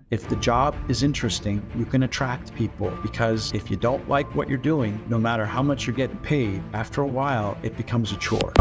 If the job is interesting, you can attract people, because if you don't like what you're doing, no matter how much you're getting paid, after a while, it becomes a chore.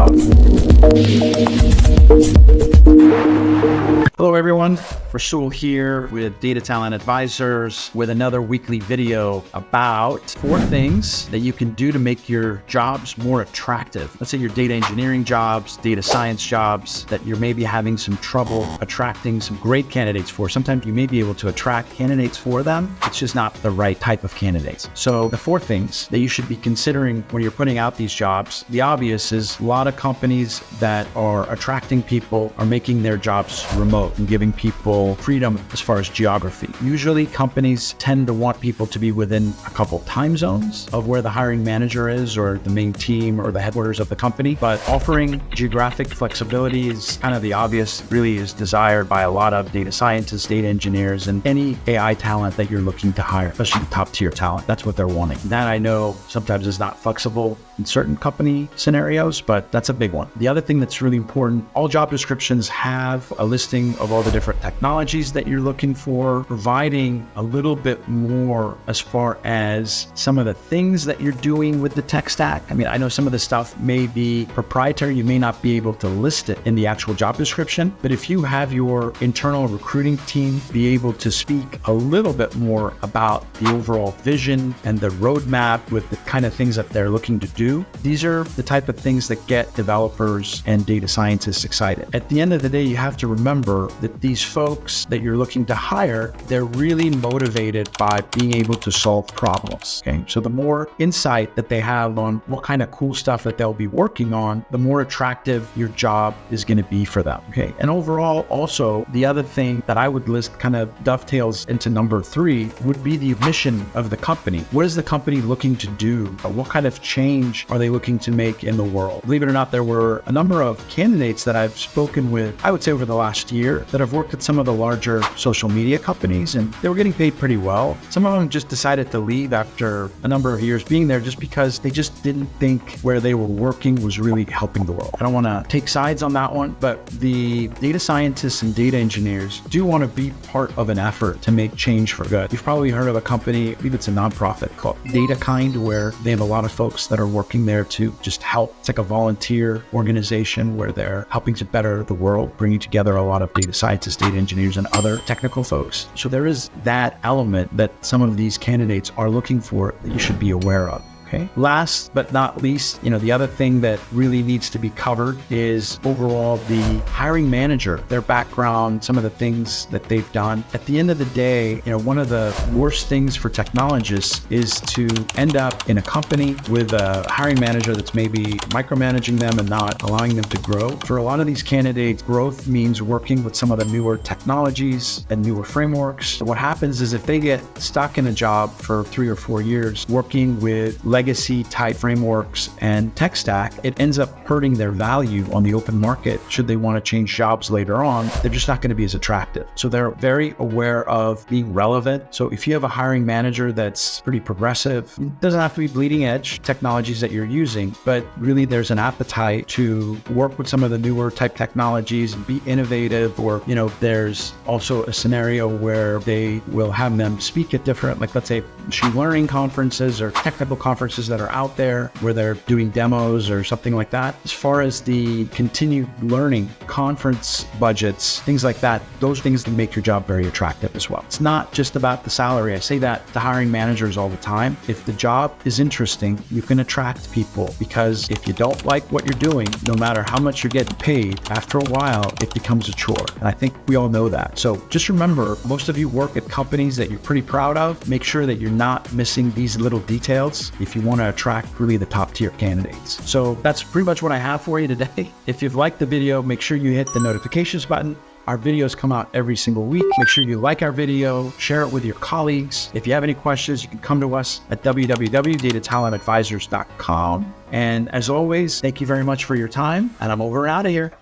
Hello everyone, Rasul here with Data Talent Advisors with another weekly video about 4 things that you can do to make your jobs more attractive. Let's say your data engineering jobs, data science jobs that you're maybe having some trouble attracting some great candidates for. Sometimes you may be able to attract candidates for them. It's just not the right type of candidates. So the 4 things that you should be considering when you're putting out these jobs, the obvious is a lot of companies that are attracting people are making their jobs remote and giving people freedom as far as geography. Usually companies tend to want people to be within a couple time zones of where the hiring manager is or the main team or the headquarters of the company, but offering geographic flexibility is kind of the obvious, really is desired by a lot of data scientists, data engineers, and any AI talent that you're looking to hire, especially top tier talent. That's what they're wanting. That I know sometimes is not flexible in certain company scenarios, but that's a big one. The other thing that's really important, all job descriptions have a listing of all the different technologies that you're looking for, providing a little bit more as far as some of the things that you're doing with the tech stack. I mean, I know some of the stuff may be proprietary. You may not be able to list it in the actual job description, but if you have your internal recruiting team be able to speak a little bit more about the overall vision and the roadmap with the kind of things that they're looking to do, these are the type of things that get developers and data scientists excited. At the end of the day, you have to remember that these folks that you're looking to hire, they're really motivated by being able to solve problems. Okay, so the more insight that they have on what kind of cool stuff that they'll be working on, the more attractive your job is going to be for them. Okay, and overall, also the other thing that I would list kind of dovetails into number 3 would be the mission of the company. What is the company looking to do? What kind of change are they looking to make in the world? Believe it or not, there were a number of candidates that I've spoken with, I would say over the last year, that have worked at some of the larger social media companies, and they were getting paid pretty well. Some of them just decided to leave after a number of years being there just because they just didn't think where they were working was really helping the world. I don't want to take sides on that one, but the data scientists and data engineers do want to be part of an effort to make change for good. You've probably heard of a company, I believe it's a nonprofit called DataKind, where they have a lot of folks that are working there to just help. It's like a volunteer organization where they're helping to better the world, bringing together a lot of data scientists, data engineers, and other technical folks. So there is that element that some of these candidates are looking for that you should be aware of. Okay. Last but not least, the other thing that really needs to be covered is overall the hiring manager, their background, some of the things that they've done. At the end of the day, one of the worst things for technologists is to end up in a company with a hiring manager that's maybe micromanaging them and not allowing them to grow. For a lot of these candidates, growth means working with some of the newer technologies and newer frameworks. So what happens is if they get stuck in a job for 3 or 4 years working with legacy type frameworks and tech stack, it ends up hurting their value on the open market. Should they want to change jobs later on, they're just not going to be as attractive. So they're very aware of being relevant. So if you have a hiring manager that's pretty progressive, it doesn't have to be bleeding edge technologies that you're using, but really there's an appetite to work with some of the newer type technologies and be innovative, or, there's also a scenario where they will have them speak at different, like let's say machine learning conferences or technical conferences that are out there where they're doing demos or something like that. As far as the continued learning, conference budgets, things like that, those things make your job very attractive as well. It's not just about the salary. I say that to hiring managers all the time. If the job is interesting, you can attract people, because if you don't like what you're doing, no matter how much you're getting paid, after a while, it becomes a chore. And I think we all know that. So just remember, most of you work at companies that you're pretty proud of. Make sure that you're not missing these little details if you want to attract really the top tier candidates. So that's pretty much what I have for you today. If you've liked the video, make sure you hit the notifications button. Our videos come out every single week. Make sure you like our video, share it with your colleagues. If you have any questions, you can come to us at www.datatalentadvisors.com. And as always, thank you very much for your time, and I'm over and out of here.